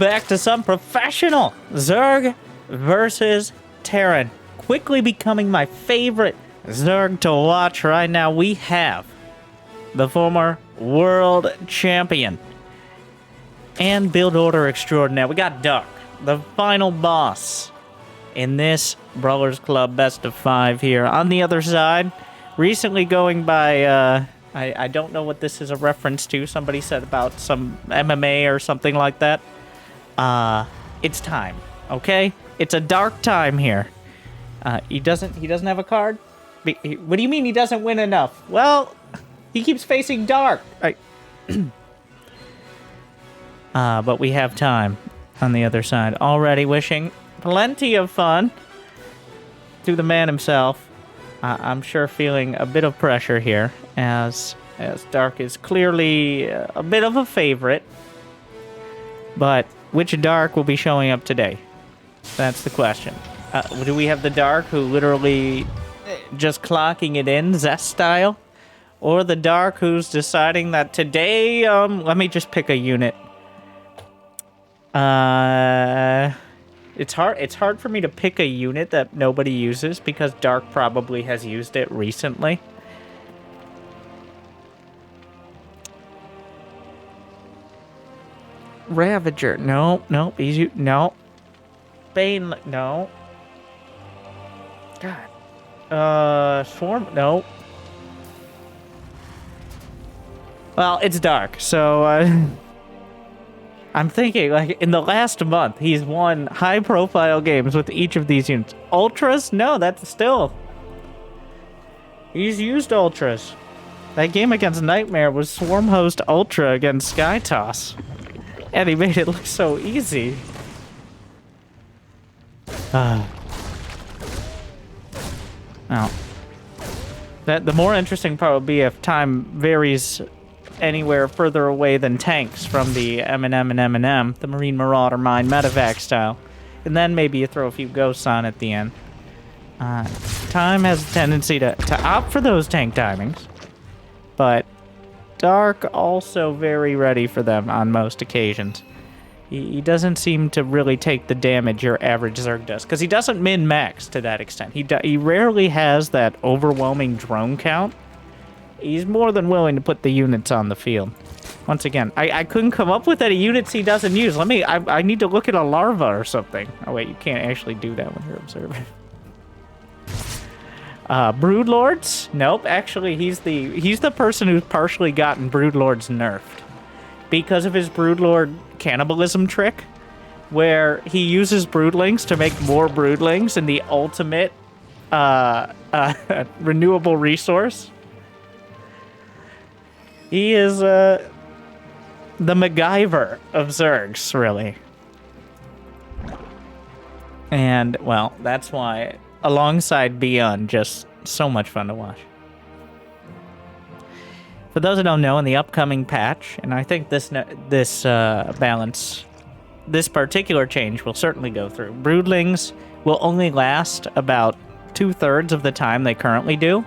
back to some professional Zerg versus Terran. Quickly becoming my favorite Zerg to watch right now. We have the former world champion and build order extraordinaire. We got Dark, the final boss in this Brawlers Club best of 5 here. On the other side, recently going by, I don't know what this is a reference to. Somebody said about some MMA or something like that. It's time, okay? It's a dark time here. He doesn't have a card? What do you mean he doesn't win enough? Well, he keeps facing dark. But we have time on the other side. Already wishing plenty of fun to the man himself. I'm sure feeling a bit of pressure here as Dark is clearly a bit of a favorite. But which Dark will be showing up today? That's the question. Do we have the Dark who literally just clocking it in, Zest style? Or the Dark who's deciding that today, let me just pick a unit. It's hard for me to pick a unit that nobody uses because Dark probably has used it recently. Ravager, no, Bane, no. God. Swarm, no. Well, it's Dark, so, I'm thinking, like, in the last month, he's won high-profile games with each of these units. Ultras? No, that's still... He's used Ultras. That game against Nightmare was Swarm Host Ultra against Sky Toss. And he made it look so easy. Well, the more interesting part would be if time varies anywhere further away than tanks from the M&M and M&M, the Marine Marauder Mine Medevac style. And then maybe you throw a few ghosts on at the end. Time has a tendency to opt for those tank timings. But Dark also very ready for them on most occasions. He doesn't seem to really take the damage your average Zerg does, because he doesn't min-max to that extent. He rarely has that overwhelming drone count. He's more than willing to put the units on the field. Once again, I couldn't come up with any units he doesn't use. I need to look at a larva or something. Oh wait, you can't actually do that when you're observing. Broodlords? Nope, actually he's the person who's partially gotten Broodlords nerfed. Because of his Broodlord cannibalism trick, where he uses Broodlings to make more Broodlings in the ultimate renewable resource. He is the MacGyver of Zergs, really. And, well, that's why, alongside Byun, just so much fun to watch. For those who don't know, in the upcoming patch, and I think this particular change will certainly go through, Broodlings will only last about 2/3 of the time they currently do,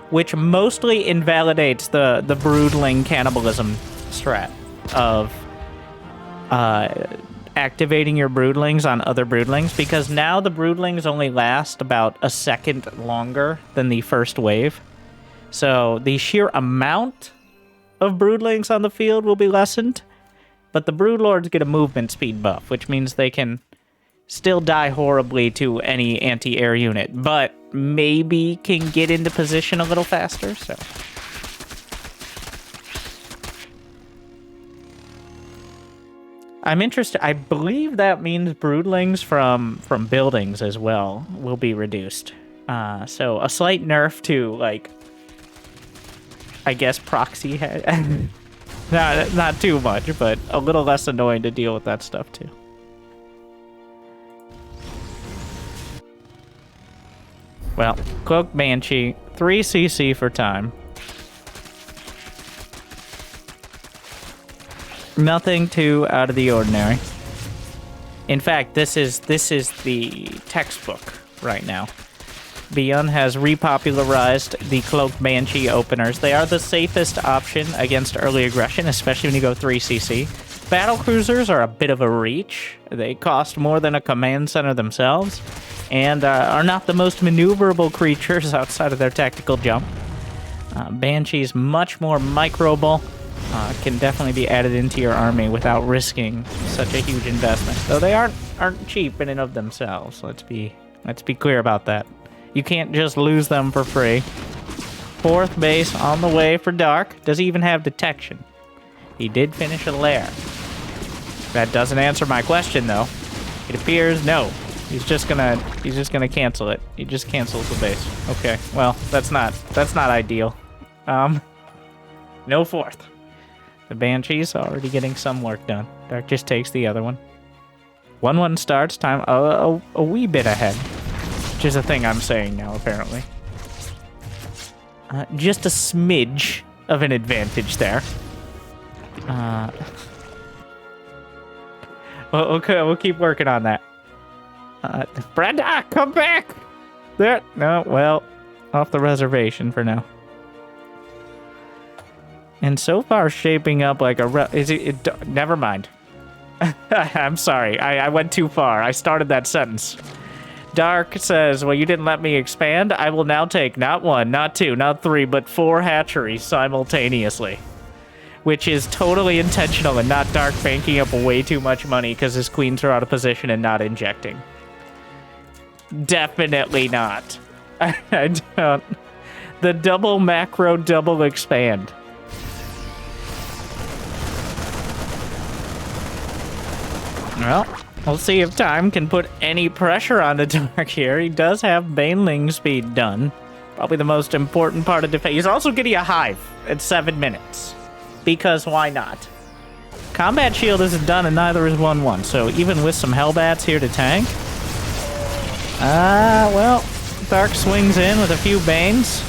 which mostly invalidates the Broodling cannibalism strat of activating your Broodlings on other Broodlings, because now the Broodlings only last about a second longer than the first wave. So the sheer amount of Broodlings on the field will be lessened, but the Broodlords get a movement speed buff, which means they can still die horribly to any anti-air unit, but maybe can get into position a little faster, so... I'm interested. I believe that means Broodlings from buildings as well will be reduced. So a slight nerf to, like... I guess proxy not too much, but a little less annoying to deal with that stuff too. Well, Cloak Banshee, 3 CC for time. Nothing too out of the ordinary. In fact, this is the textbook right now. Byun has repopularized the Cloaked Banshee openers. They are the safest option against early aggression, especially when you go 3CC. Battle cruisers are a bit of a reach. They cost more than a command center themselves, and are not the most maneuverable creatures outside of their tactical jump. Banshee's much more microable, can definitely be added into your army without risking such a huge investment. Though they aren't cheap in and of themselves. Let's be clear about that. You can't just lose them for free. 4th base on the way for Dark. Does he even have detection? He did finish a lair. That doesn't answer my question though. It appears no. He's just gonna cancel it. He just cancels the base. Okay, well, that's not ideal. No 4th. The Banshee's already getting some work done. Dark just takes the other one. 1-1 starts, time a wee bit ahead. Which is a thing I'm saying now, apparently. Just a smidge of an advantage there. Okay, we'll keep working on that. Brenda, come back! There. No, well, off the reservation for now. And so far, shaping up like a never mind. I'm sorry, I went too far. I started that sentence. Dark says, well, you didn't let me expand. I will now take not 1, not 2, not 3, but 4 hatcheries simultaneously. Which is totally intentional and not Dark banking up way too much money because his queens are out of position and not injecting. Definitely not. I don't. The double macro, double expand. Well, we'll see if time can put any pressure on the Dark here. He does have Baneling speed done. Probably the most important part of defense. He's also getting a hive at 7 minutes. Because why not? Combat shield isn't done and neither is 1-1. So even with some Hellbats here to tank. Well, Dark swings in with a few Banes.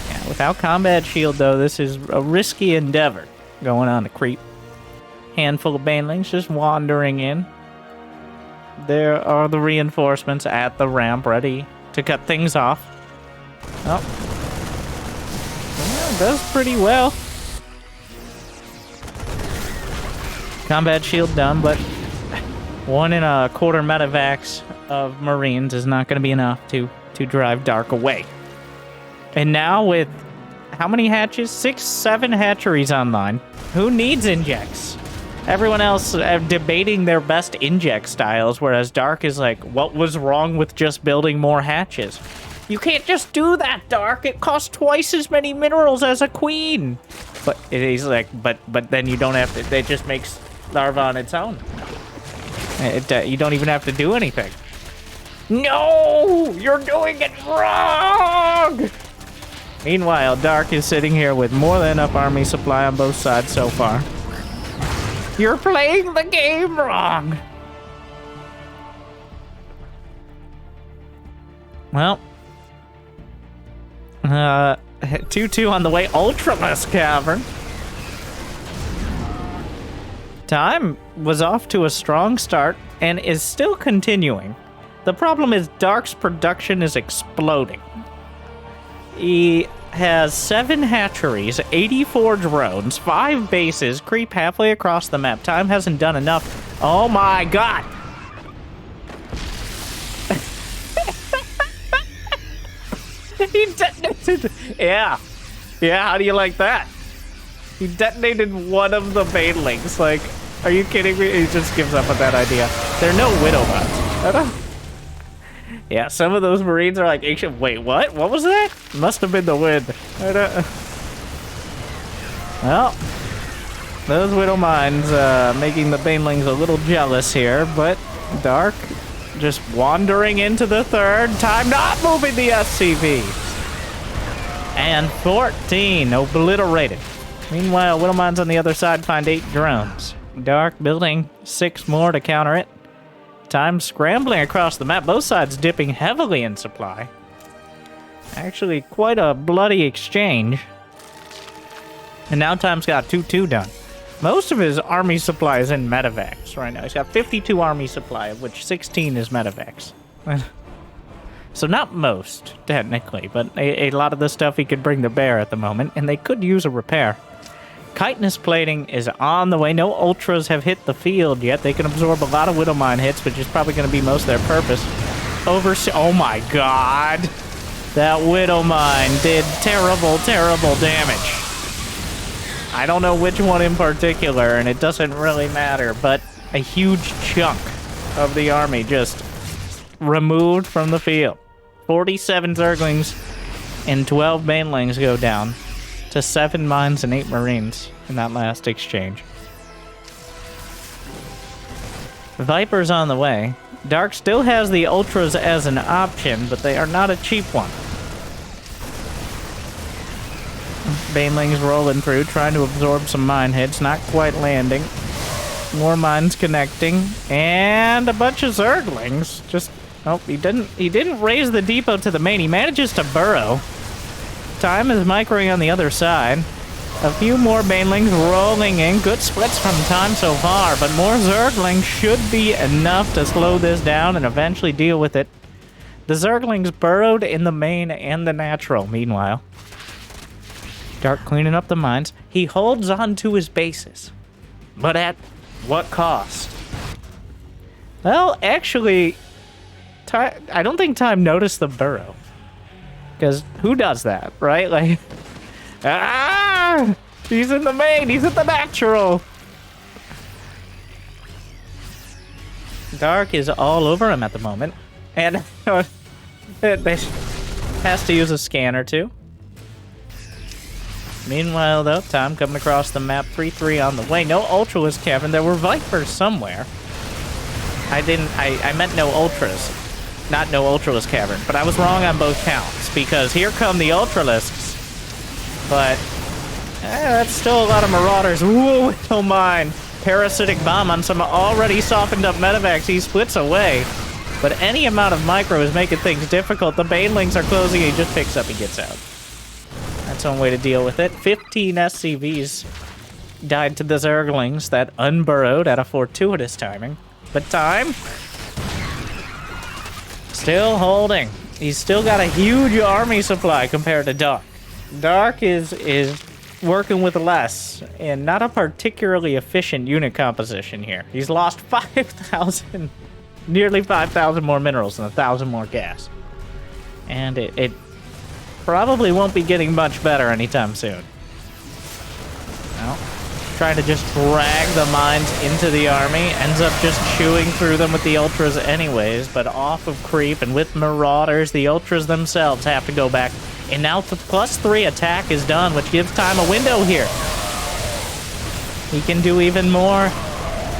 Yeah, without combat shield though, this is a risky endeavor going on to creep. Handful of Banelings just wandering in. There are the reinforcements at the ramp ready to cut things off. Oh. Yeah, does pretty well. Combat shield done, but 1 1/4 medevacs of Marines is not going to be enough to drive Dark away. And now with how many hatches? 6, 7 hatcheries online. Who needs injects? Everyone else debating their best inject styles, whereas Dark is like, what was wrong with just building more hatches? You can't just do that, Dark. It costs twice as many minerals as a queen. But he's like, but then you don't have to. It just makes larva on its own. You don't even have to do anything. No, you're doing it wrong. Meanwhile, Dark is sitting here with more than enough army supply on both sides so far. You're playing the game wrong. Well, 2-2 on the way. Ultramus Cavern. Time was off to a strong start and is still continuing. The problem is Dark's production is exploding. He has 7 hatcheries, 84 drones, 5 bases, creep halfway across the map. Time hasn't done enough. Oh my god! He detonated. Yeah, how do you like that? He detonated one of the Banelings. Like, are you kidding me? He just gives up on that idea. There are no Widowbots. Yeah, some of those Marines are like, wait, what? What was that? Must have been the wind. Well, those Widow Mines making the Banelings a little jealous here, but Dark just wandering into the 3rd time, not moving the SCV. And 14 obliterated. Meanwhile, Widow Mines on the other side find 8 drones. Dark building 6 more to counter it. Time scrambling across the map, both sides dipping heavily in supply. Actually, quite a bloody exchange. And now Time's got 2-2 done. Most of his army supply is in medevacs right now. He's got 52 army supply, of which 16 is medevacs. So not most, technically, but a lot of the stuff he could bring to bear at the moment, and they could use a repair. Chitinous plating is on the way. No ultras have hit the field yet. They can absorb a lot of Widowmine hits, which is probably going to be most of their purpose. Oh my god. That Widowmine did terrible, terrible damage. I don't know which one in particular, and it doesn't really matter, but a huge chunk of the army just removed from the field. 47 Zerglings and 12 Banelings go down to 7 mines and 8 Marines in that last exchange. Viper's on the way. Dark still has the Ultras as an option, but they are not a cheap one. Banelings rolling through, trying to absorb some mine hits, not quite landing. More mines connecting, and a bunch of Zerglings. Just, oh, he didn't raise the depot to the main. He manages to burrow. Time is microing on the other side. A few more Banelings rolling in. Good splits from Time so far, but more Zerglings should be enough to slow this down and eventually deal with it. The Zerglings burrowed in the main and the natural, meanwhile. Dark cleaning up the mines. He holds on to his bases. But at what cost? Well, actually, I don't think Time noticed the burrow. Because who does that, right? Like, he's in the main, he's in the natural. Dark is all over him at the moment. And they has to use a scanner too. Meanwhile, though, Time coming across the map, 3-3 on the way. No Ultralisk Cavern. There were Vipers somewhere. I meant no Ultras. Not no Ultralisk Cavern. But I was wrong on both counts, because here come the Ultralisks. But, that's still a lot of Marauders. Ooh, don't mind. Parasitic Bomb on some already softened up medevacs. He splits away. But any amount of micro is making things difficult. The Banelings are closing. He just picks up. He gets out. That's one way to deal with it. 15 SCVs died to the Zerglings that unburrowed at a fortuitous timing. But Time still holding. He's still got a huge army supply compared to Dark. Dark is working with less and not a particularly efficient unit composition here. He's lost 5,000, nearly 5,000 more minerals and 1,000 more gas. And it probably won't be getting much better anytime soon. Well, trying to just drag the mines into the army, ends up just chewing through them with the Ultras anyways, but off of creep and with Marauders, the Ultras themselves have to go back. And now the +3 attack is done, which gives Time a window here. He can do even more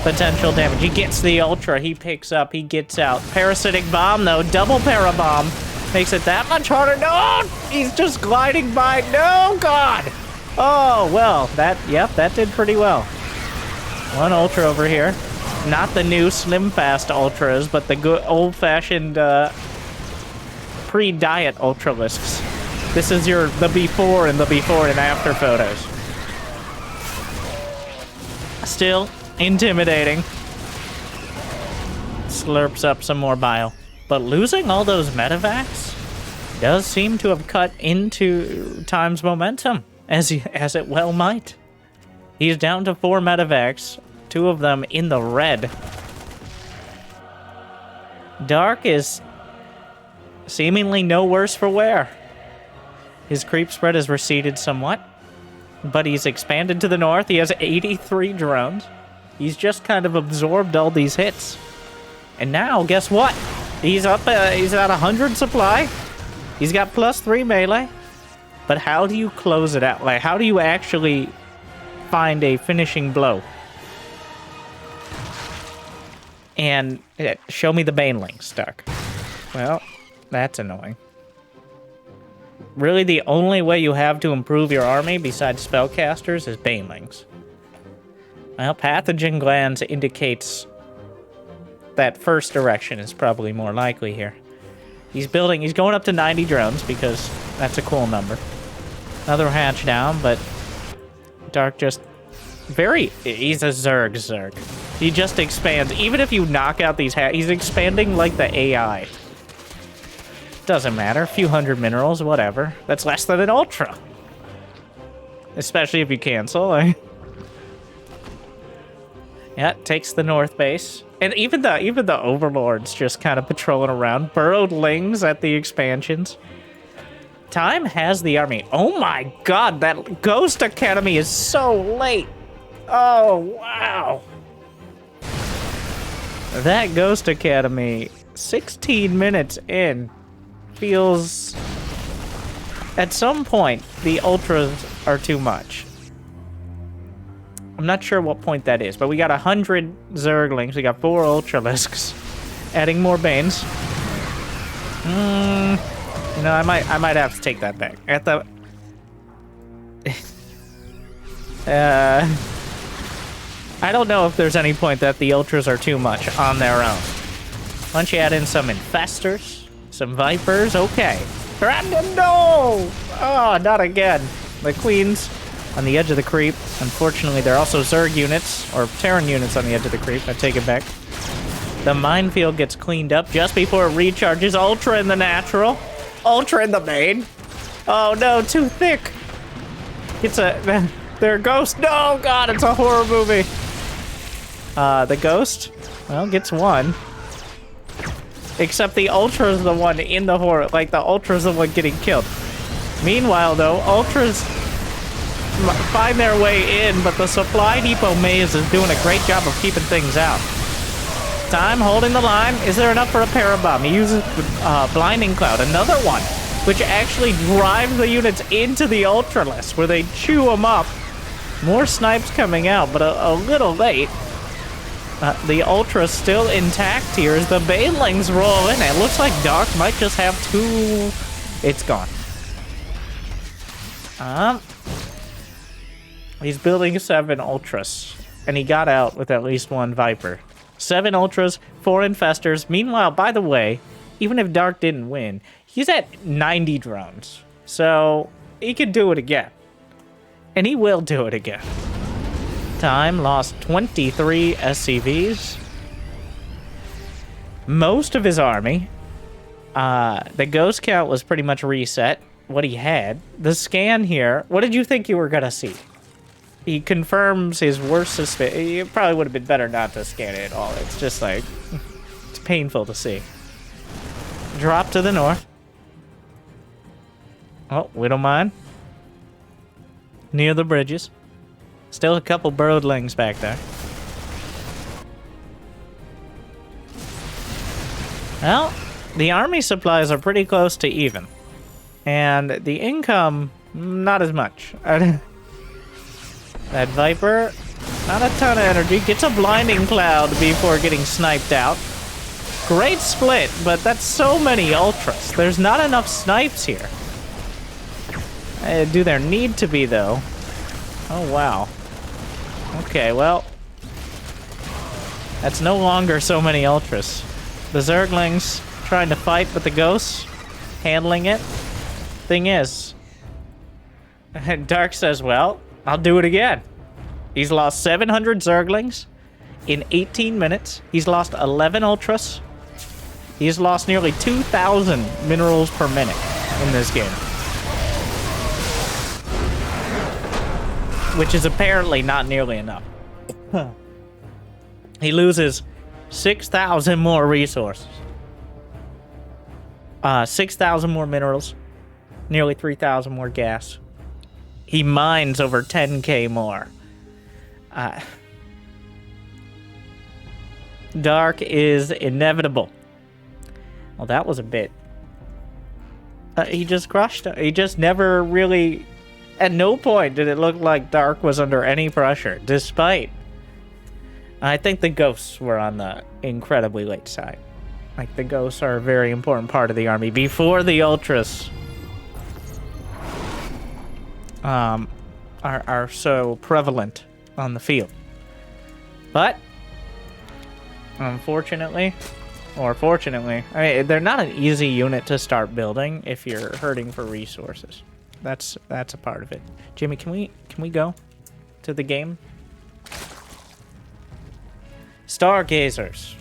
potential damage. He gets the Ultra, he picks up, he gets out. Parasitic Bomb though, double Parabomb. Makes it that much harder. No! He's just gliding by. No, God! Oh, well, that did pretty well. One Ultra over here. Not the new Slim Fast Ultras, but the good old-fashioned pre-diet Ultralisks. This is the before and after photos. Still intimidating. Slurps up some more bile. But losing all those medevacs does seem to have cut into Time's momentum, as it well might. He's down to 4 medevacs, 2 of them in the red. Dark is seemingly no worse for wear. His creep spread has receded somewhat, but he's expanded to the north. He has 83 drones. He's just kind of absorbed all these hits. And now, guess what? He's up, he's at 100 supply. He's got +3 melee. But how do you close it out? Like, how do you actually find a finishing blow? And show me the Banelings, Dark. Well, that's annoying. Really, the only way you have to improve your army besides spellcasters is Banelings. Well, Pathogen Glands indicates that first direction is probably more likely here. He's going up to 90 drones because that's a cool number. Another hatch down, but Dark just he's a Zerg. He just expands. Even if you knock out these he's expanding like the AI. Doesn't matter, a few hundred minerals, whatever. That's less than an Ultra. especially if you cancel. Yeah, it takes the north base. And even the overlords just kind of patrolling around. Burrowed lings at the expansions. Time has the army. Oh my god, that Ghost Academy is so late. Oh, wow. That Ghost Academy, 16 minutes in, feels... At some point, the Ultras are too much. I'm not sure what point that is, but we got 100 Zerglings, we got 4 Ultralisks, adding more Banes. You know, I might have to take that back. At the... I don't know if there's any point that the Ultras are too much on their own. Once you add in some Infestors, some Vipers, okay. No! Oh, not again. The Queens on the edge of the creep. Unfortunately, they're also Zerg units, or Terran units on the edge of the creep. I take it back. The minefield gets cleaned up just before it recharges. Ultra in the natural. Ultra in the main. Oh no, too thick. It's a... They're ghost. No, God, it's a horror movie. The ghost, well, gets one. Except the Ultra's the one in the horror. Like, the Ultra's the one getting killed. Meanwhile, though, Ultras find their way in, but the supply depot maze is doing a great job of keeping things out. Time holding the line. Is there enough for a parabomb? He uses Blinding Cloud, another one, which actually drives the units into the Ultralisk, where they chew them up. More snipes coming out, but a little late. The Ultra's still intact here as the Banelings roll in. It looks like Dark might just have 2... It's gone. He's building 7 Ultras, and he got out with at least 1 Viper. 7 Ultras, 4 Infestors. Meanwhile, by the way, even if Dark didn't win, he's at 90 drones. So, he could do it again. And he will do it again. Time lost 23 SCVs. Most of his army. The ghost count was pretty much reset. What he had. The scan here. What did you think you were going to see? He confirms his worst suspicion. It probably would have been better not to scan it at all. It's just like... It's painful to see. Drop to the north. Oh, we don't mind. Near the bridges. Still a couple Burrowedlings back there. Well, the army supplies are pretty close to even. And the income, not as much. That Viper, not a ton of energy. Gets a Blinding Cloud before getting sniped out. Great split, but that's so many Ultras. There's not enough snipes here. Do there need to be, though? Oh, wow. Okay, well... That's no longer so many Ultras. The Zerglings trying to fight with the ghosts. Handling it. Thing is... Dark says, well, I'll do it again. He's lost 700 Zerglings in 18 minutes. He's lost 11 Ultras. He's lost nearly 2,000 minerals per minute in this game. Which is apparently not nearly enough. He loses 6,000 more resources. 6,000 more minerals. Nearly 3,000 more gas. He mines over 10k more. Dark is inevitable. Well, that was a bit... he just crushed it. He just never really... At no point did it look like Dark was under any pressure, despite... I think the ghosts were on the incredibly late side. Like, the ghosts are a very important part of the army before the Ultras are so prevalent on the field. But, unfortunately, or fortunately, I mean, they're not an easy unit to start building if you're hurting for resources. That's a part of it. Jimmy, can we go to the game? Stargazers.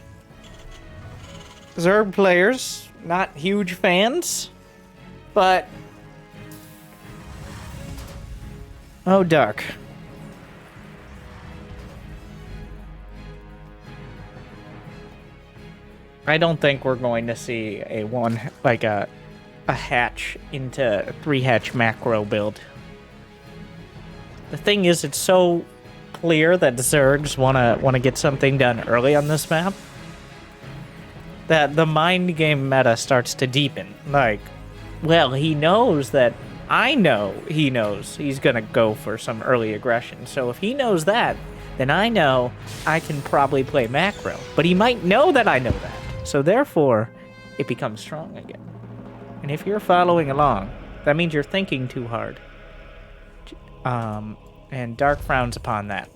Zerg players, not huge fans, but Oh, Dark. I don't think we're going to see a hatch into 3-hatch macro build. The thing is, it's so clear that Zergs wanna get something done early on this map that the mind game meta starts to deepen. Like, well, he knows that I know he knows he's gonna go for some early aggression. So if he knows that, then I know I can probably play macro. But he might know that I know that. So therefore, it becomes strong again. And if you're following along, that means you're thinking too hard. And Dark frowns upon that.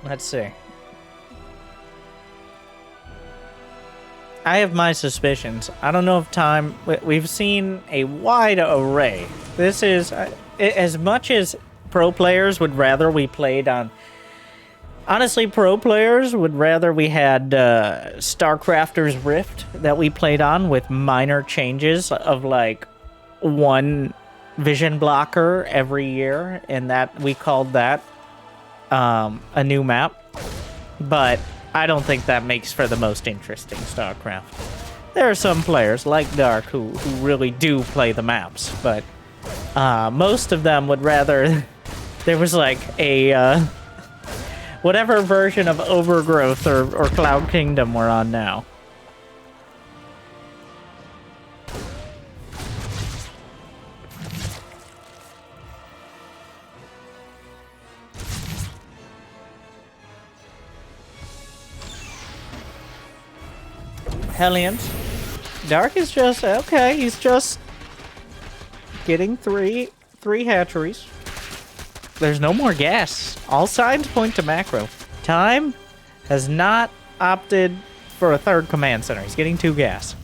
Let's see. I have my suspicions. I don't know if time... We've seen a wide array. This is... as much as pro players would rather we played on... Honestly, pro players would rather we had StarCrafter's Rift that we played on with minor changes of, like, one vision blocker every year, and that we called that a new map. But I don't think that makes for the most interesting StarCraft. There are some players, like Dark, who really do play the maps, but most of them would rather there was like a whatever version of Overgrowth or Cloud Kingdom we're on now. Hellions. Dark is just okay. He's just getting three hatcheries. There's no more gas. All signs point to macro. Time has not opted for a third command center. He's getting 2 gas.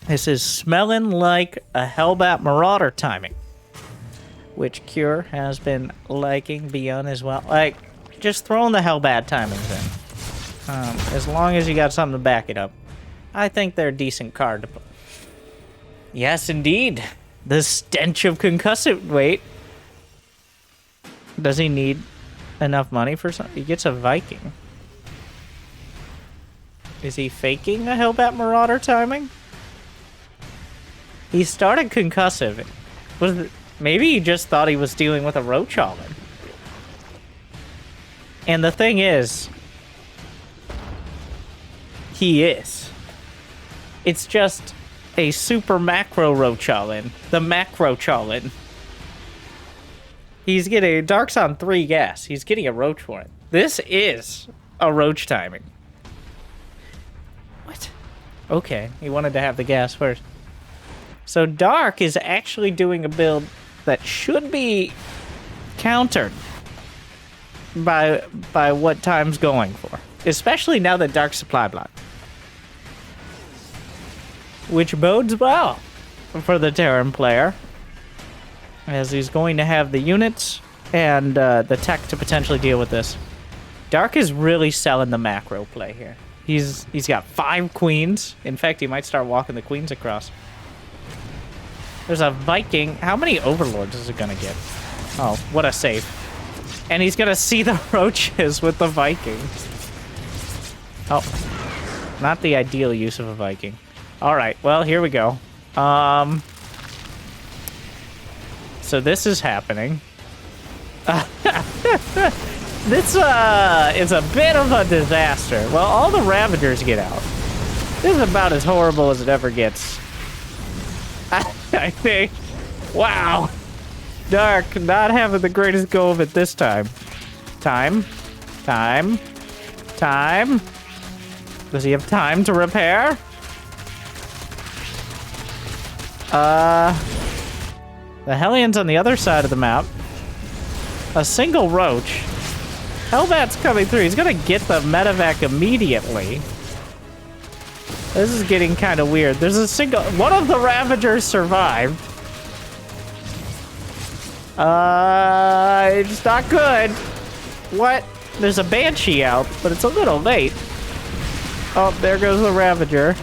This is smelling like a Hellbat Marauder timing, which Cure has been liking Byun as well. Like, just throwing the Hellbat timings in. As long as you got something to back it up. I think they're a decent card to play. Yes, indeed. The stench of concussive... Wait. Does he need enough money for something? He gets a Viking. Is he faking a Hellbat Marauder timing? He started concussive. Maybe he just thought he was dealing with a Roach Allen. And the thing is... He is. It's just a super macro Roach Allen. The macro Challen. He's getting... Dark's on 3 gas. He's getting a Roach for it. This is a Roach timing. What? Okay, he wanted to have the gas first. So Dark is actually doing a build that should be countered by what Time's going for. Especially now that Dark's supply block. Which bodes well for the Terran player, as he's going to have the units and the tech to potentially deal with this. Dark is really selling the macro play here. He's got 5 queens. In fact, he might start walking the queens across. There's a Viking. How many overlords is it gonna get? Oh, what a save. And he's gonna see the roaches with the Viking. Oh, not the ideal use of a Viking. Alright, well, here we go. So this is happening. This is a bit of a disaster. Well, all the Ravagers get out. This is about as horrible as it ever gets. I think. Wow. Dark not having the greatest go of it this time. Time. Does he have time to repair? The Hellions on the other side of the map. A single Roach. Hellbat's coming through. He's gonna get the medevac immediately. This is getting kind of weird. There's a single... One of the Ravagers survived. It's not good. What? There's a Banshee out, but it's a little late. Oh, there goes the Ravager.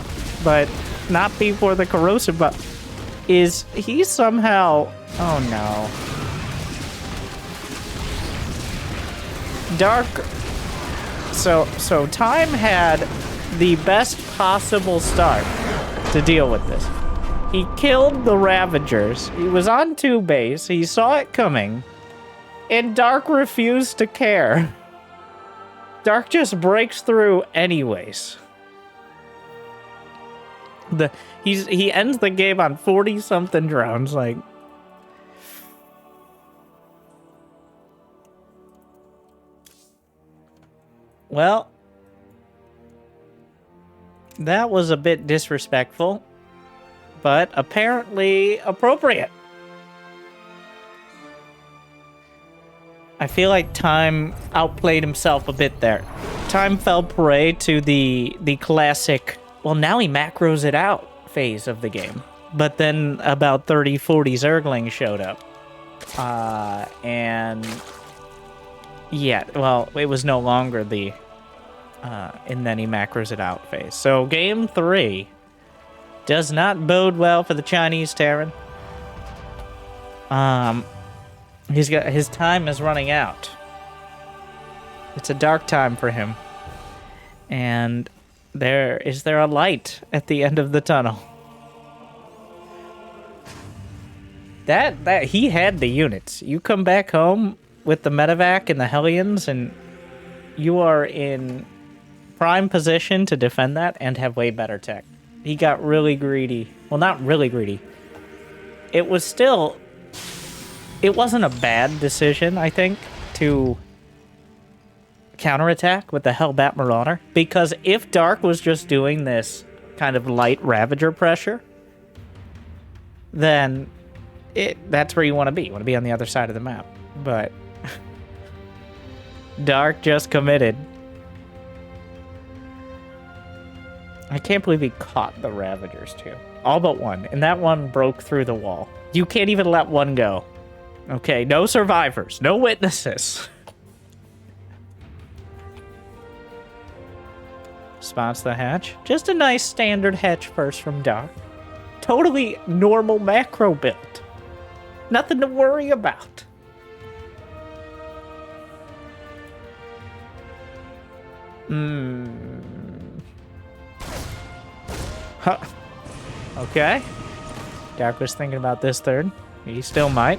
But not before the Corrosive, but is he somehow... Oh, no. Dark... So Time had the best possible start to deal with this. He killed the Ravagers. He was on 2 base. He saw it coming. And Dark refused to care. Dark just breaks through anyways. He ends the game on 40-something drones, like... Well... That was a bit disrespectful, but apparently appropriate. I feel like Time outplayed himself a bit there. Time fell prey to the classic, well, now he macros it out phase of the game. But then about 30, 40 Zerglings showed up. And yeah, well, it was no longer the and then he macros it out phase. So game 3 does not bode well for the Chinese Terran. His time is running out. It's a dark time for him. And is there a light at the end of the tunnel? That he had the units. You come back home with the medevac and the Hellions, and you are in prime position to defend that and have way better tech. He got really greedy. Well, not really greedy. It wasn't a bad decision, I think, to counterattack with the Hellbat Marauder. Because if Dark was just doing this kind of light Ravager pressure, then that's where you want to be. You want to be on the other side of the map. But Dark just committed. I can't believe he caught the Ravagers, too. All but one. And that one broke through the wall. You can't even let one go. Okay, no survivors. No witnesses. Spots the hatch. Just a nice standard hatch first from Dark. Totally normal macro build. Nothing to worry about. Huh. Okay. Dark was thinking about this third. He still might.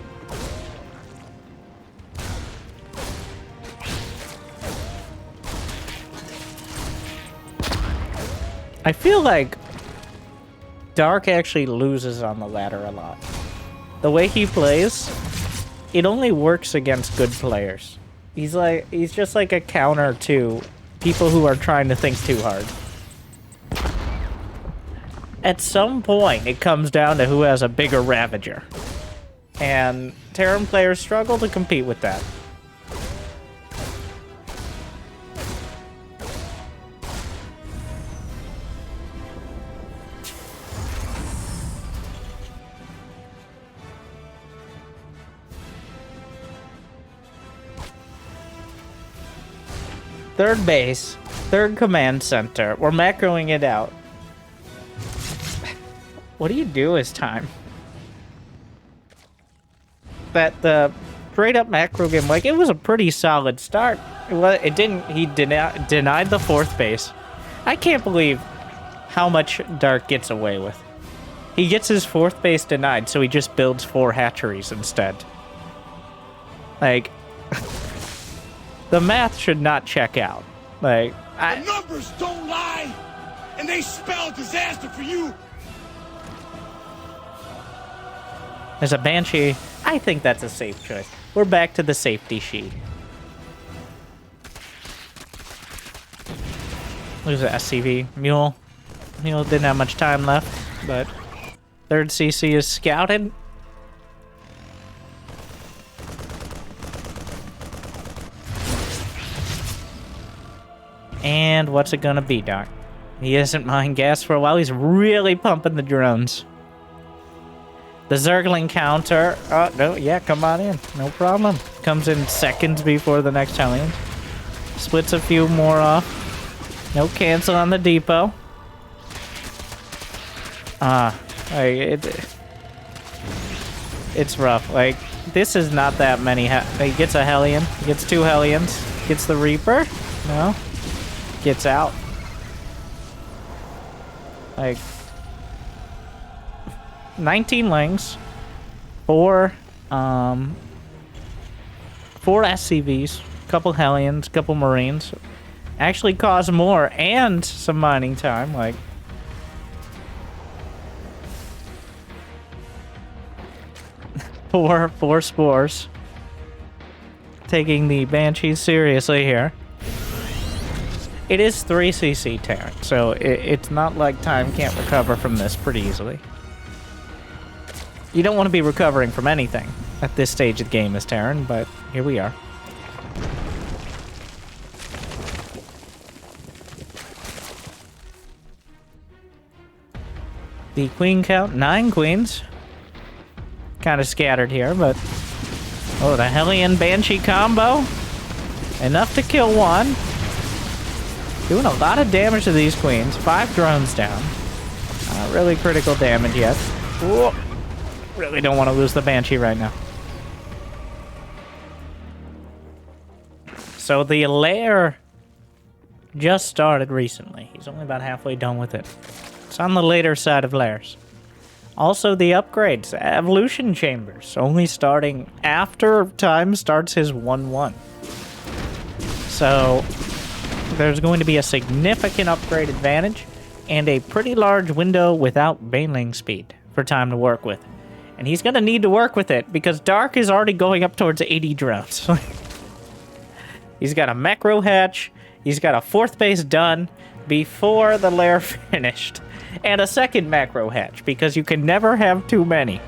I feel like Dark actually loses on the ladder a lot. The way he plays, it only works against good players. He's just like a counter to people who are trying to think too hard. At some point, it comes down to who has a bigger Ravager. And Terran players struggle to compete with that. Third base, third command center. We're macroing it out. What do you do as Time? The straight up macro game, like, it was a pretty solid start. It didn't. He denied the 4th base. I can't believe how much Dark gets away with. He gets his 4th base denied, so he just builds 4 hatcheries instead. Like, the math should not check out. Like, the numbers don't lie, and they spell disaster for you. There's a Banshee. I think that's a safe choice. We're back to the safety sheet. Lose the SCV. Mule. Mule didn't have much time left, but 3rd CC is scouted. And what's it gonna be, Doc? He isn't mine gas for a while. He's really pumping the drones. The Zergling counter. Oh, no, yeah, come on in. No problem. Comes in seconds before the next challenge. Splits a few more off. No cancel on the depot. It's rough. Like, this is not that many. He gets a Hellion. He gets 2 Hellions. Gets the Reaper. No. Gets out. Like, 19 Lings. 4 SCVs. Couple Hellions. Couple Marines. Actually cause more and some mining time. Like, four spores. Taking the Banshees seriously here. It is 3cc Terran, so it's not like time can't recover from this pretty easily. You don't want to be recovering from anything at this stage of the game as Terran, but here we are. The queen count, 9 queens. Kind of scattered here, but... Oh, the Hellion Banshee combo. Enough to kill one. Doing a lot of damage to these queens. 5 drones down. Not really critical damage yet. Whoa. Really don't want to lose the Banshee right now. So the lair just started recently. He's only about halfway done with it. It's on the later side of lairs. Also, the upgrades, evolution chambers, only starting after time starts his 1-1. So, there's going to be a significant upgrade advantage and a pretty large window without baneling speed for time to work with. And he's going to need to work with it because Dark is already going up towards 80 drones. He's got a macro hatch, he's got a 4th base done before the lair finished. And a second macro hatch, because you can never have too many.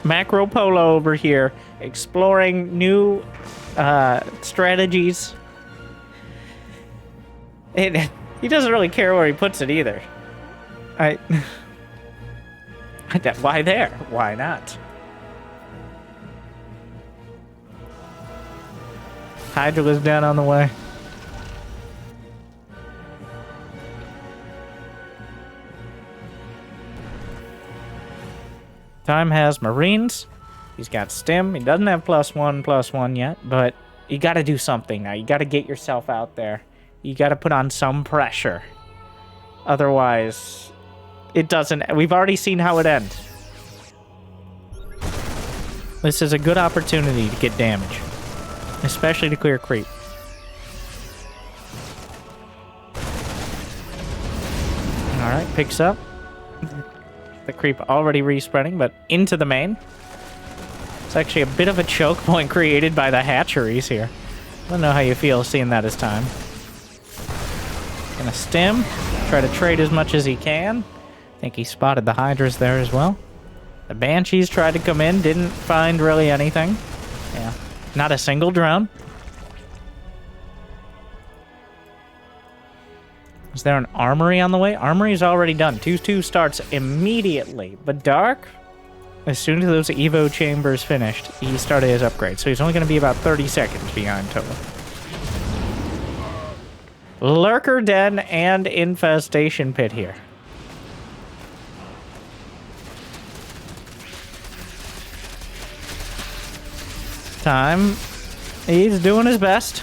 Macro Polo over here, exploring new strategies. He doesn't really care where he puts it either. Why there? Why not? Hydra was down on the way. Time has Marines. He's got Stim. He doesn't have +1/+1 yet, but you got to do something now. You got to get yourself out there. You got to put on some pressure. Otherwise, it doesn't. We've already seen how it ends. This is a good opportunity to get damage, especially to clear creep. All right, picks up. The creep already respreading, but into the main. It's actually a bit of a choke point created by the hatcheries here. I don't know how you feel seeing that as time. Gonna stim, try to trade as much as he can. I think he spotted the hydras there as well. The banshees tried to come in, didn't find really anything. Yeah, not a single drone. Is there an armory on the way? Armory's already done. 2-2 starts immediately. But Dark, as soon as those Evo chambers finished, he started his upgrade. So he's only going to be about 30 seconds behind total. Lurker Den and Infestation Pit here. Time. He's doing his best.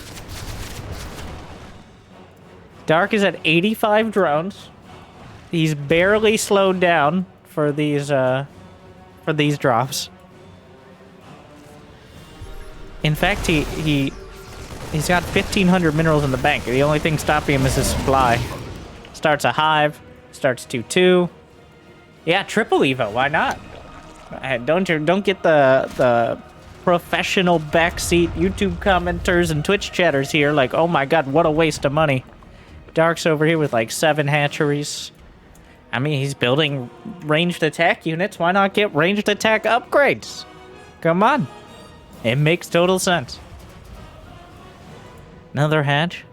Dark is at 85 drones. He's barely slowed down for these drops. In fact, he's got 1,500 minerals in the bank. The only thing stopping him is his supply. Starts a hive. Starts 2-2. Yeah, triple Evo. Why not? Don't get the professional backseat YouTube commenters and Twitch chatters here like, oh my god, what a waste of money. Dark's over here with like 7 hatcheries. I mean, he's building ranged attack units. Why not get ranged attack upgrades? Come on. It makes total sense. Another hatch.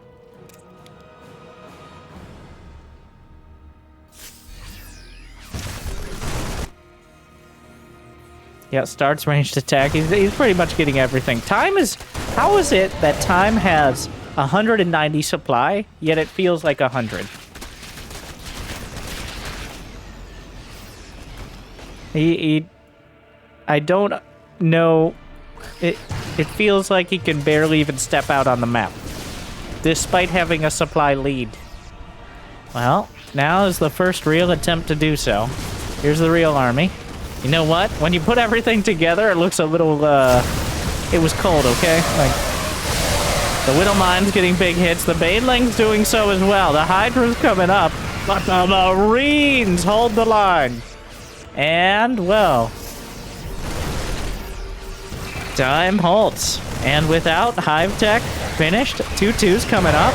Yeah, starts ranged attack. He's pretty much getting everything. How is it that Time has 190 supply, yet it feels like 100. I don't know. It feels like he can barely even step out on the map, despite having a supply lead. Well, now is the first real attempt to do so. Here's the real army. You know what? When you put everything together, it looks a little, it was cold, okay? Like, the Widowmine's getting big hits. The Baneling's doing so as well. The Hydra's coming up. But the Marines hold the line. And, well, time halts. And without Hive Tech finished, 2-2's coming up.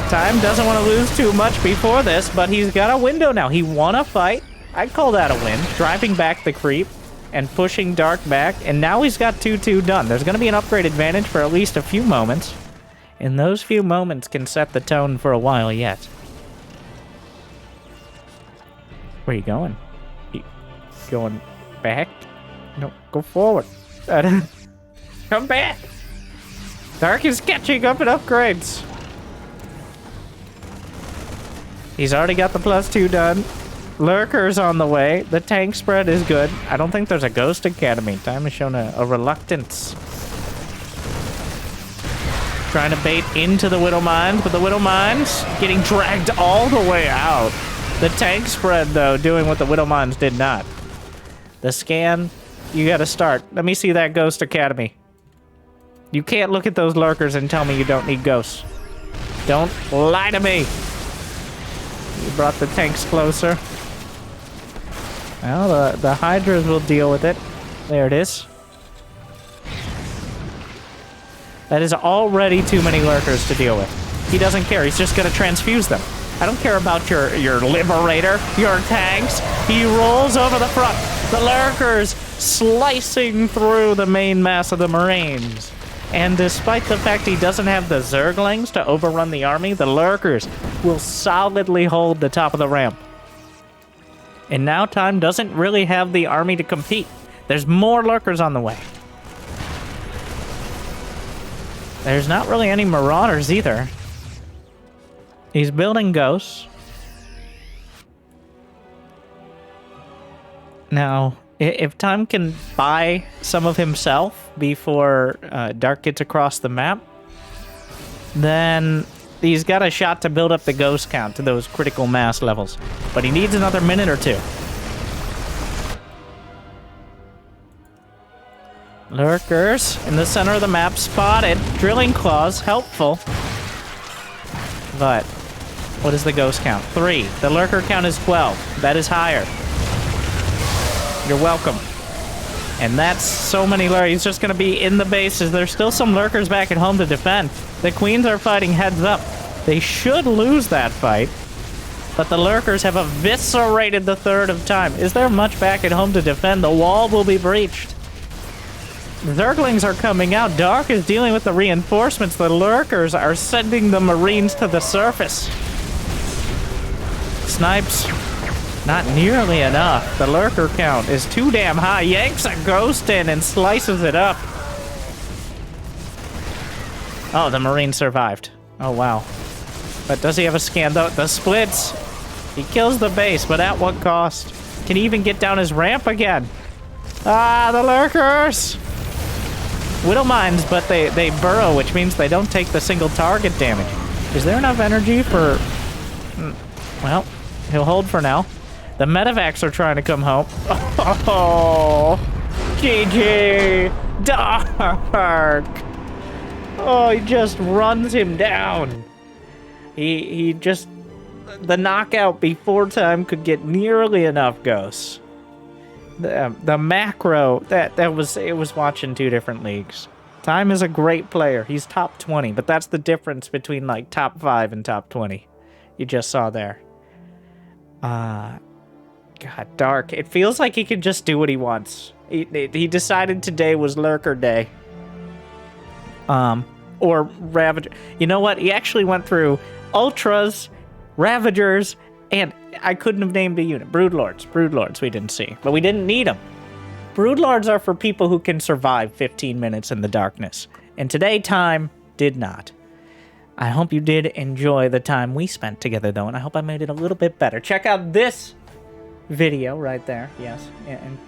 Time doesn't want to lose too much before this, but he's got a window now. He won a fight. I'd call that a win. Driving back the creep and pushing Dark back. And now he's got 2-2 done. There's going to be an upgrade advantage for at least a few moments. And those few moments can set the tone for a while yet. Where are you going? You going back? No, go forward. Come back! Dark is catching up in upgrades. He's already got the +2 done. Lurker's on the way. The tank spread is good. I don't think there's a Ghost Academy. Time has shown a reluctance. Trying to bait into the Widow Mines, but the Widow Mines getting dragged all the way out. The tank spread, though, doing what the Widow Mines did not. The scan, you gotta start. Let me see that Ghost Academy. You can't look at those lurkers and tell me you don't need ghosts. Don't lie to me. You brought the tanks closer. Well, the Hydras will deal with it. There it is. That is already too many lurkers to deal with. He doesn't care. He's just going to transfuse them. I don't care about your Liberator, your tanks. He rolls over the front. The lurkers slicing through the main mass of the Marines. And despite the fact he doesn't have the Zerglings to overrun the army, the lurkers will solidly hold the top of the ramp. And now Time doesn't really have the army to compete. There's more lurkers on the way. There's not really any Marauders either. He's building ghosts. Now, if Time can buy some of himself before Dark gets across the map, then he's got a shot to build up the ghost count to those critical mass levels. But he needs another minute or two. Lurkers in the center of the map spotted. Drilling claws, helpful. But what is the ghost count? 3. The lurker count is 12. That is higher. You're welcome. And that's so many lurkers. He's just going to be in the bases. There's still some lurkers back at home to defend. The queens are fighting heads up. They should lose that fight. But the lurkers have eviscerated the third of Time. Is there much back at home to defend? The wall will be breached. The Zerglings are coming out. Dark is dealing with the reinforcements. The lurkers are sending the Marines to the surface. Snipes, not nearly enough. The lurker count is too damn high. Yanks a ghost in and slices it up. Oh, the Marine survived. Oh, wow. But does he have a scan, though? The splits. He kills the base, but at what cost? Can he even get down his ramp again? Ah, the lurkers! Widow Mines, but they burrow, which means they don't take the single target damage. Is there enough energy for... Well, he'll hold for now. The medevacs are trying to come home. Oh, GG! Dark! Oh, he just runs him down. He just... The knockout before Time could get nearly enough ghosts. The macro, it was watching two different leagues. Time is a great player. He's top 20, but that's the difference between, like, top 5 and top 20. You just saw there. God, Dark. It feels like he can just do what he wants. He decided today was Lurker Day. Or Ravager. You know what? He actually went through Ultras, Ravagers, and I couldn't have named a unit. Broodlords. Broodlords we didn't see. But we didn't need them. Broodlords are for people who can survive 15 minutes in the darkness. And today, Time did not. I hope you did enjoy the time we spent together, though, and I hope I made it a little bit better. Check out this video right there. Yes, and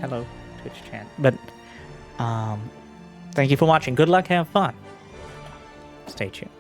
hello, Twitch chat. But, thank you for watching. Good luck, have fun. Stay tuned.